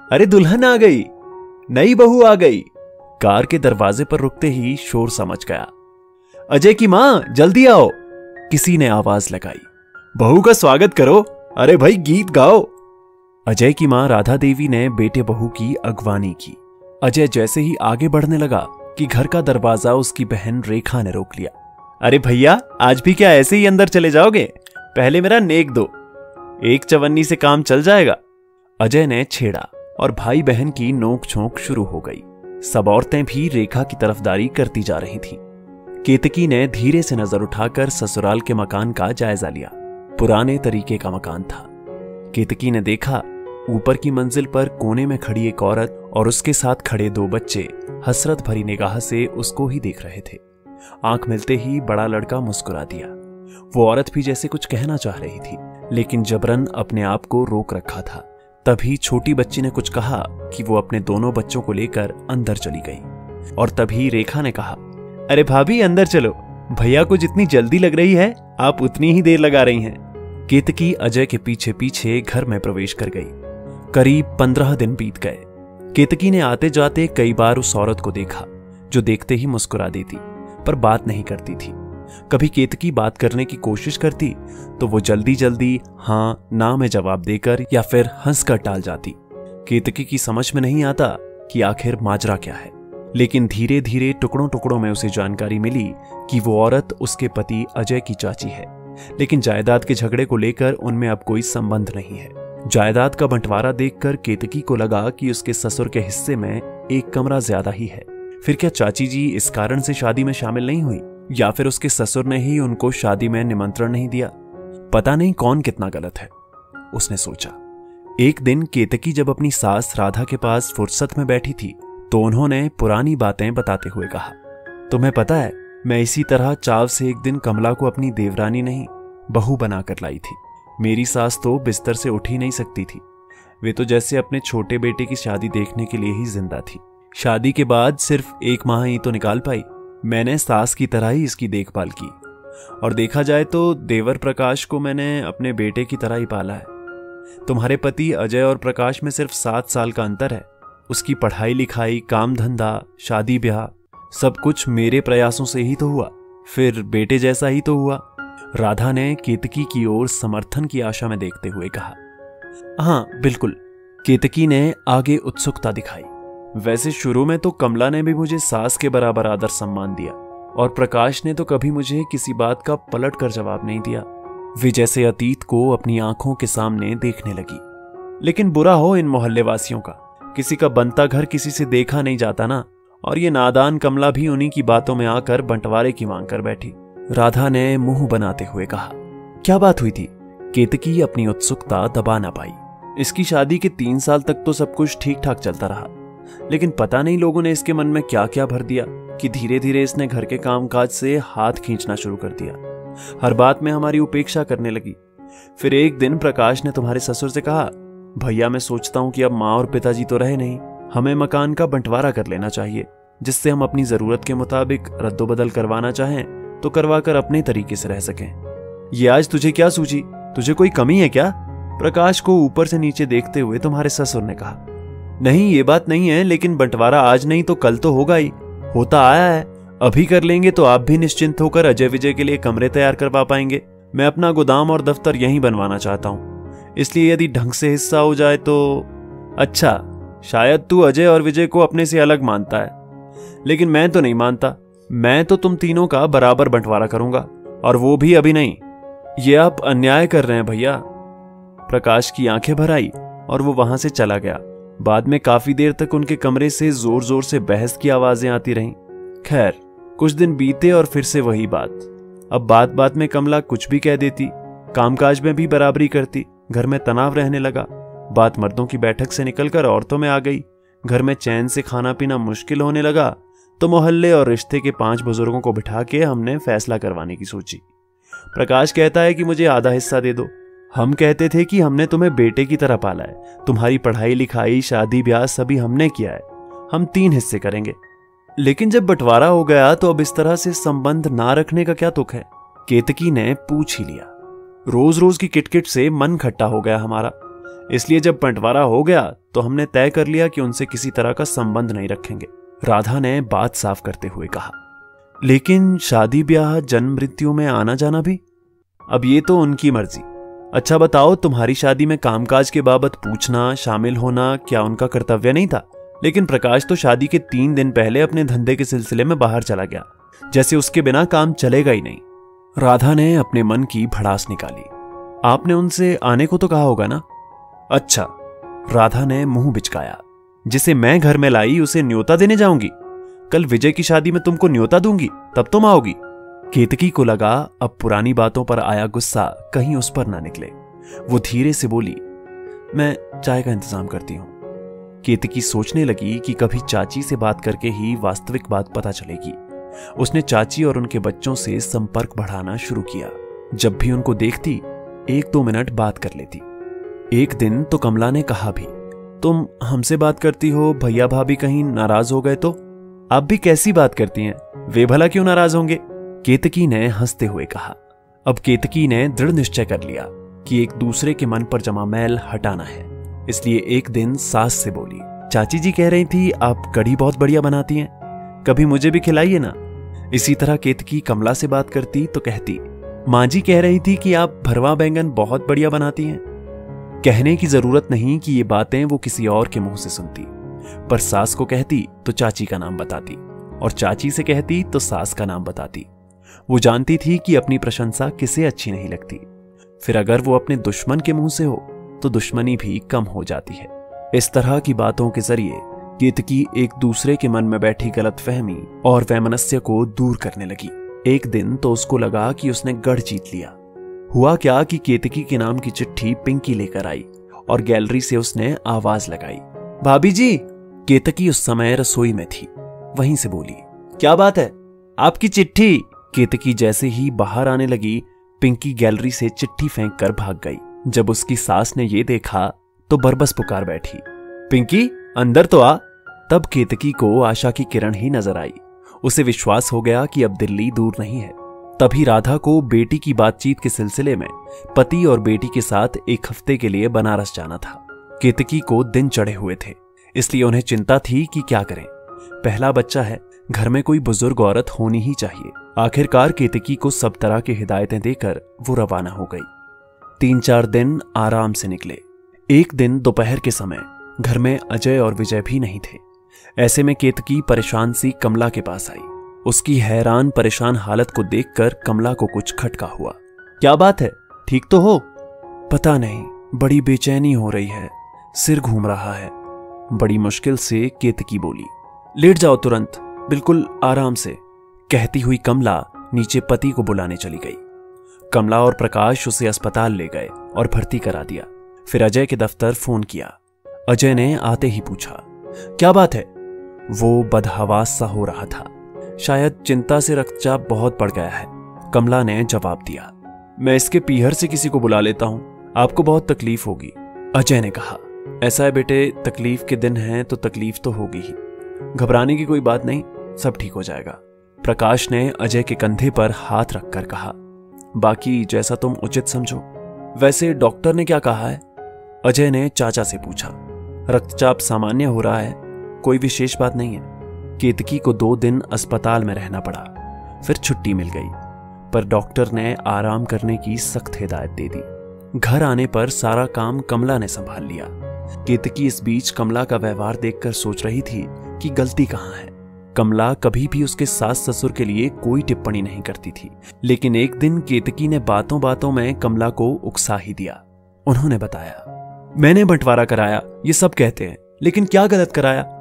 अरे दुल्हन आ गई, नई बहू आ गई। कार के दरवाजे पर रुकते ही शोर समझ गया। अजय की मां, जल्दी आओ, किसी ने आवाज लगाई। बहू का स्वागत करो, अरे भाई गीत गाओ। अजय की मां राधा देवी ने बेटे बहू की अगवानी की। अजय जैसे ही आगे बढ़ने लगा कि घर का दरवाजा उसकी बहन रेखा ने रोक लिया। अरे भैया, आज भी क्या ऐसे ही अंदर चले जाओगे? पहले मेरा नेक दो, एक चवन्नी से काम चल जाएगा। अजय ने छेड़ा और भाई बहन की नोक झोंक शुरू हो गई। सब औरतें भी रेखा की तरफदारी करती जा रही थीं। केतकी ने धीरे से नजर उठाकर ससुराल के मकान का जायजा लिया। पुराने तरीके का मकान था। केतकी ने देखा ऊपर की मंजिल पर कोने में खड़ी एक औरत और उसके साथ खड़े दो बच्चे हसरत भरी निगाह से उसको ही देख रहे थे। आंख मिलते ही बड़ा लड़का मुस्कुरा दिया। वो औरत भी जैसे कुछ कहना चाह रही थी, लेकिन जबरन अपने आप को रोक रखा था। तभी छोटी बच्ची ने कुछ कहा कि वो अपने दोनों बच्चों को लेकर अंदर चली गई। और तभी रेखा ने कहा, अरे भाभी अंदर चलो, भैया को जितनी जल्दी लग रही है आप उतनी ही देर लगा रही हैं। केतकी अजय के पीछे पीछे घर में प्रवेश कर गई। करीब 15 दिन बीत गए। केतकी ने आते जाते कई बार उस औरत को देखा जो देखते ही मुस्कुरा देती, पर बात नहीं करती थी। कभी केतकी बात करने की कोशिश करती तो वो जल्दी जल्दी हाँ ना में जवाब देकर या फिर हंसकर टाल जाती। केतकी की समझ में नहीं आता कि आखिर माजरा क्या है, लेकिन धीरे धीरे टुकड़ों टुकड़ों में उसे जानकारी मिली कि वो औरत उसके पति अजय की चाची है, लेकिन जायदाद के झगड़े को लेकर उनमें अब कोई संबंध नहीं है। जायदाद का बंटवारा देखकर केतकी को लगा कि उसके ससुर के हिस्से में एक कमरा ज्यादा ही है। फिर क्या चाची जी इस कारण से शादी में शामिल नहीं हुई, या फिर उसके ससुर ने ही उनको शादी में निमंत्रण नहीं दिया? पता नहीं कौन कितना गलत है, उसने सोचा। एक दिन केतकी जब अपनी सास राधा के पास फुर्सत में बैठी थी तो उन्होंने पुरानी बातें बताते हुए कहा, तुम्हें पता है मैं इसी तरह चाव से एक दिन कमला को अपनी देवरानी नहीं बहू बनाकर लाई थी। मेरी सास तो बिस्तर से उठ ही नहीं सकती थी। वे तो जैसे अपने छोटे बेटे की शादी देखने के लिए ही जिंदा थी। शादी के बाद सिर्फ 1 माह ही तो निकाल पाई। मैंने सास की तरह ही इसकी देखभाल की, और देखा जाए तो देवर प्रकाश को मैंने अपने बेटे की तरह ही पाला है। तुम्हारे पति अजय और प्रकाश में सिर्फ 7 साल का अंतर है। उसकी पढ़ाई लिखाई, काम धंधा, शादी ब्याह सब कुछ मेरे प्रयासों से ही तो हुआ, फिर बेटे जैसा ही तो हुआ। राधा ने केतकी की ओर समर्थन की आशा में देखते हुए कहा। हाँ बिल्कुल, केतकी ने आगे उत्सुकता दिखाई। वैसे शुरू में तो कमला ने भी मुझे सास के बराबर आदर सम्मान दिया, और प्रकाश ने तो कभी मुझे किसी बात का पलट कर जवाब नहीं दिया। वे जैसे अतीत को अपनी आंखों के सामने देखने लगी। लेकिन बुरा हो इन मोहल्ले वासियों का, किसी का बनता घर किसी से देखा नहीं जाता ना। और ये नादान कमला भी उन्हीं की बातों में आकर बंटवारे की मांग कर बैठी। राधा ने मुंह बनाते हुए कहा, क्या बात हुई थी? केतकी अपनी उत्सुकता दबा ना पाई। इसकी शादी के 3 साल तक तो सब कुछ ठीक ठाक चलता रहा, लेकिन पता नहीं लोगों ने इसके मन में क्या क्या भर दिया कि धीरे धीरे इसने घर के कामकाज से हाथ खींचना शुरू कर दिया। हर बात में हमारी उपेक्षा करने लगी। फिर एक दिन प्रकाश ने तुम्हारे ससुर से कहा, भैया मैं सोचता हूं कि अब माँ और पिताजी तो रहे नहीं, हमें मकान का बंटवारा कर लेना चाहिए, जिससे हम अपनी जरूरत के मुताबिक रद्दोबदल करवाना चाहें तो करवाकर अपने तरीके से रह सकें। ये आज तुझे क्या सूझी? तुझे कोई कमी है क्या? प्रकाश को ऊपर से नीचे देखते हुए तुम्हारे ससुर ने कहा। नहीं, ये बात नहीं है, लेकिन बंटवारा आज नहीं तो कल तो होगा ही, होता आया है। अभी कर लेंगे तो आप भी निश्चिंत होकर अजय विजय के लिए कमरे तैयार करवा पाएंगे। मैं अपना गोदाम और दफ्तर यहीं बनवाना चाहता हूँ, इसलिए यदि ढंग से हिस्सा हो जाए तो। अच्छा, शायद तू अजय और विजय को अपने से अलग मानता है, लेकिन मैं तो नहीं मानता। मैं तो तुम तीनों का बराबर बंटवारा करूंगा, और वो भी अभी नहीं। ये आप अन्याय कर रहे हैं भैया। प्रकाश की आंखें भर आई और वो वहां से चला गया। बाद में काफी देर तक उनके कमरे से जोर जोर से बहस की आवाजें आती रहीं। खैर, कुछ दिन बीते और फिर से वही बात। अब बात बात में कमला कुछ भी कह देती, कामकाज में भी बराबरी करती। घर में तनाव रहने लगा। बात मर्दों की बैठक से निकलकर औरतों में आ गई। घर में चैन से खाना पीना मुश्किल होने लगा, तो मोहल्ले और रिश्ते के 5 बुजुर्गों को बिठा के हमने फैसला करवाने की सोची। प्रकाश कहता है कि मुझे आधा हिस्सा दे दो। हम कहते थे कि हमने तुम्हें बेटे की तरह पाला है, तुम्हारी पढ़ाई लिखाई शादी ब्याह सभी हमने किया है, हम 3 हिस्से करेंगे। लेकिन जब बंटवारा हो गया तो अब इस तरह से संबंध ना रखने का क्या तुक है? केतकी ने पूछ ही लिया। रोज रोज की किटकिट से मन खट्टा हो गया हमारा। इसलिए जब बंटवारा हो गया तो हमने तय कर लिया कि उनसे किसी तरह का संबंध नहीं रखेंगे। राधा ने बात साफ करते हुए कहा। लेकिन शादी ब्याह जन्म मृत्यु में आना जाना भी? अब ये तो उनकी मर्जी। अच्छा बताओ, तुम्हारी शादी में कामकाज के बाबत पूछना, शामिल होना क्या उनका कर्तव्य नहीं था? लेकिन प्रकाश तो शादी के 3 दिन पहले अपने धंधे के सिलसिले में बाहर चला गया, जैसे उसके बिना काम चलेगा ही नहीं। राधा ने अपने मन की भड़ास निकाली। आपने उनसे आने को तो कहा होगा ना? अच्छा, राधा ने मुंह बिचकाया। जिसे मैं घर में लाई उसे न्योता देने जाऊंगी? कल विजय की शादी में तुमको न्योता दूंगी, तब तुम आओगी। केतकी को लगा अब पुरानी बातों पर आया गुस्सा कहीं उस पर ना निकले। वो धीरे से बोली, मैं चाय का इंतजाम करती हूं। केतकी सोचने लगी कि कभी चाची से बात करके ही वास्तविक बात पता चलेगी। उसने चाची और उनके बच्चों से संपर्क बढ़ाना शुरू किया। जब भी उनको देखती 1-2 मिनट बात कर लेती। एक दिन तो कमला ने कहा भी, तुम हमसे बात करती हो, भैया भाभी कहीं नाराज हो गए तो? आप भी कैसी बात करती हैं, वे भला क्यों नाराज होंगे? केतकी ने हंसते हुए कहा। अब केतकी ने दृढ़ निश्चय कर लिया कि एक दूसरे के मन पर जमा मैल हटाना है। इसलिए एक दिन सास से बोली, चाची जी कह रही थी आप कढ़ी बहुत बढ़िया बनाती हैं, कभी मुझे भी खिलाइए ना। इसी तरह केतकी कमला से बात करती तो कहती, माँ जी कह रही थी कि आप भरवा बैंगन बहुत बढ़िया बनाती हैं। कहने की जरूरत नहीं कि ये बातें वो किसी और के मुंह से सुनती, पर सास को कहती तो चाची का नाम बताती, और चाची से कहती तो सास का नाम बताती। वो जानती थी कि अपनी प्रशंसा किसे अच्छी नहीं लगती, फिर अगर वो अपने दुश्मन के मुंह से हो तो दुश्मनी भी कम हो जाती है। इस तरह की बातों के जरिए केतकी एक दूसरे के मन में बैठी गलतफहमी और वैमनस्य को दूर करने लगी। एक दिन तो उसको लगा कि उसने गढ़ जीत लिया। हुआ क्या कि केतकी के नाम की चिट्ठी पिंकी लेकर आई और गैलरी से उसने आवाज लगाई, भाभी जी। केतकी उस समय रसोई में थी, वहीं से बोली, क्या बात है? आपकी चिट्ठी। केतकी जैसे ही बाहर आने लगी, पिंकी गैलरी से चिट्ठी फेंक कर भाग गई। जब उसकी सास ने ये देखा तो बरबस पुकार बैठी, पिंकी अंदर तो आ। तब केतकी को आशा की किरण ही नजर आई। उसे विश्वास हो गया कि अब दिल्ली दूर नहीं है। तभी राधा को बेटी की बातचीत के सिलसिले में पति और बेटी के साथ 1 हफ्ते के लिए बनारस जाना था। केतकी को दिन चढ़े हुए थे, इसलिए उन्हें चिंता थी कि क्या करें। पहला बच्चा है, घर में कोई बुजुर्ग औरत होनी ही चाहिए। आखिरकार केतकी को सब तरह की हिदायतें देकर वो रवाना हो गई। 3-4 दिन आराम से निकले। एक दिन दोपहर के समय घर में अजय और विजय भी नहीं थे। ऐसे में केतकी परेशान सी कमला के पास आई। उसकी हैरान परेशान हालत को देखकर कमला को कुछ खटका हुआ। क्या बात है, ठीक तो हो? पता नहीं, बड़ी बेचैनी हो रही है, सिर घूम रहा है। बड़ी मुश्किल से केतकी बोली, लेट जाओ तुरंत, बिल्कुल आराम से। कहती हुई कमला नीचे पति को बुलाने चली गई। कमला और प्रकाश उसे अस्पताल ले गए और भर्ती करा दिया। फिर अजय के दफ्तर फोन किया। अजय ने आते ही पूछा, क्या बात है? वो बदहवास सा हो रहा था, शायद चिंता से रक्तचाप बहुत बढ़ गया है। कमला ने जवाब दिया, मैं इसके पीहर से किसी को बुला लेता हूं, आपको बहुत तकलीफ होगी। अजय ने कहा, ऐसा है बेटे, तकलीफ के दिन हैं तो तकलीफ तो होगी ही, घबराने की कोई बात नहीं, सब ठीक हो जाएगा। प्रकाश ने अजय के कंधे पर हाथ रखकर कहा, बाकी जैसा तुम उचित समझो। वैसे डॉक्टर ने क्या कहा है? अजय ने चाचा से पूछा। रक्तचाप सामान्य हो रहा है, कोई विशेष बात नहीं है। केतकी को 2 दिन अस्पताल में रहना पड़ा, फिर छुट्टी मिल गई, पर डॉक्टर ने आराम करने की सख्त हिदायत दे दी। घर आने पर सारा काम कमला ने संभाल लिया। केतकी इस बीच कमला का व्यवहार देखकर सोच रही थी कि गलती कहां है। कमला कभी भी उसके सास ससुर के लिए कोई टिप्पणी नहीं करती थी, लेकिन एक दिन केतकी ने बातों बातों में कमला को उकसा ही दिया। उन्होंने बताया, मैंने बंटवारा कराया, ये सब कहते हैं, लेकिन क्या गलत कराया?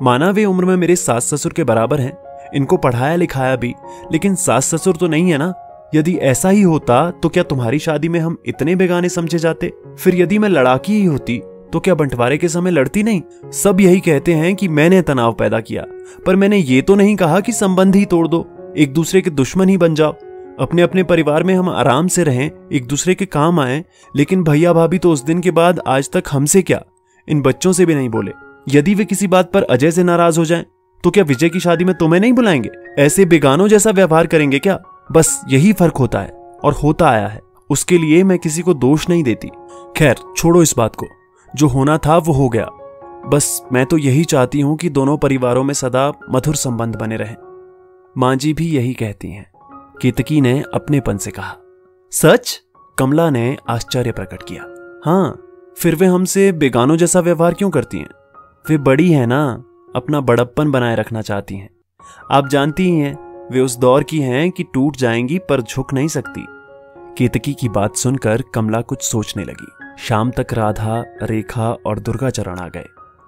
माना वे उम्र में मेरे सास ससुर के बराबर हैं, इनको पढ़ाया लिखाया भी, लेकिन सास ससुर तो नहीं है ना। यदि ऐसा ही होता तो क्या तुम्हारी शादी में हम इतने बेगाने समझे जाते? फिर यदि मैं लड़ाकी ही होती तो क्या बंटवारे के समय लड़ती नहीं? सब यही कहते हैं कि मैंने तनाव पैदा किया, पर मैंने ये तो नहीं कहा कि संबंध ही तोड़ दो, एक दूसरे के दुश्मन ही बन जाओ। अपने अपने परिवार में हम आराम से रहें, एक दूसरे के काम आए। लेकिन भैया भाभी तो उस दिन के बाद आज तक हमसे क्या, इन बच्चों से भी नहीं बोले। यदि वे किसी बात पर अजय से नाराज हो जाएं, तो क्या विजय की शादी में तुम्हें नहीं बुलाएंगे? ऐसे बेगानों जैसा व्यवहार करेंगे क्या? बस यही फर्क होता है और होता आया है। उसके लिए मैं किसी को दोष नहीं देती। खैर छोड़ो इस बात को। जो होना था वो हो गया। बस मैं तो यही चाहती हूं कि दोनों परिवारों में सदा मधुर संबंध बने रहें। मां जी भी यही कहती हैं, केतकी ने अपनेपन से कहा। सच? कमला ने आश्चर्य प्रकट किया। हाँ, फिर वे हमसे बेगानों जैसा व्यवहार क्यों करती हैं? वे बड़ी हैं ना, अपना बड़प्पन बनाए रखना चाहती हैं। आप जानती ही हैं, वे उस दौर की हैं कि टूट जाएंगी पर झुक नहीं सकती। केतकी की बात सुनकर कमला कुछ सोचने लगी। शाम तक राधा, रेखा और दुर्गाचरण आ गए।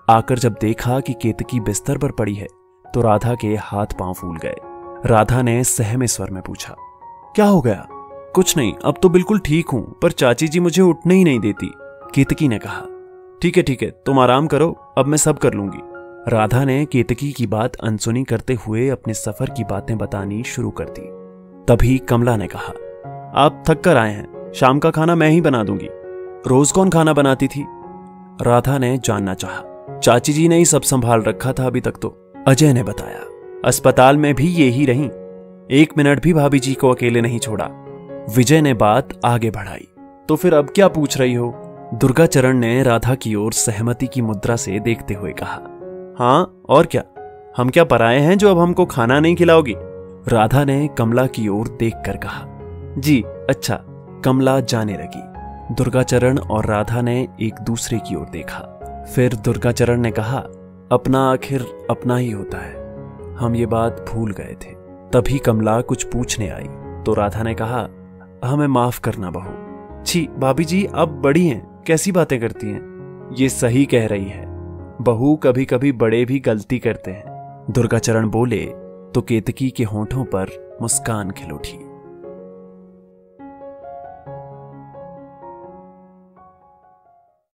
आकर जब देखा कि केतकी बिस्तर पर पड़ी है तो राधा के हाथ पांव फूल गए। राधा ने सहमे स्वर में पूछा, क्या हो गया? कुछ नहीं, अब तो बिल्कुल ठीक हूं, पर चाची जी मुझे उठने ही नहीं देती। केतकी ने कहा। ठीक है, तुम आराम करो, अब मैं सब कर लूंगी। राधा ने केतकी की बात अनसुनी करते हुए अपने सफर की बातें बतानी शुरू कर दी। तभी कमला ने कहा, आप थक कर आए हैं, शाम का खाना मैं ही बना दूंगी। रोज कौन खाना बनाती थी? राधा ने जानना चाहा। चाची जी ने ही सब संभाल रखा था अभी तक तो। अजय ने बताया। अस्पताल में भी ये ही रहीं, 1 मिनट भी भाभी जी को अकेले नहीं छोड़ा। विजय ने बात आगे बढ़ाई। तो फिर अब क्या पूछ रही हो? दुर्गाचरण ने राधा की ओर सहमति की मुद्रा से देखते हुए कहा। हाँ और क्या, हम क्या पराए हैं जो अब हमको खाना नहीं खिलाओगी? राधा ने कमला की ओर देखकर कहा। जी अच्छा। कमला जाने लगी। दुर्गाचरण और राधा ने एक दूसरे की ओर देखा। फिर दुर्गाचरण ने कहा, अपना आखिर अपना ही होता है, हम ये बात भूल गए थे। तभी कमला कुछ पूछने आई तो राधा ने कहा, हमें माफ करना बहू। छी भाभी जी, आप बड़ी हैं, कैसी बातें करती हैं? ये सही कह रही है, बहू कभी कभी बड़े भी गलती करते हैं। दुर्गाचरण बोले तो केतकी के होंठों पर मुस्कान खिल उठी।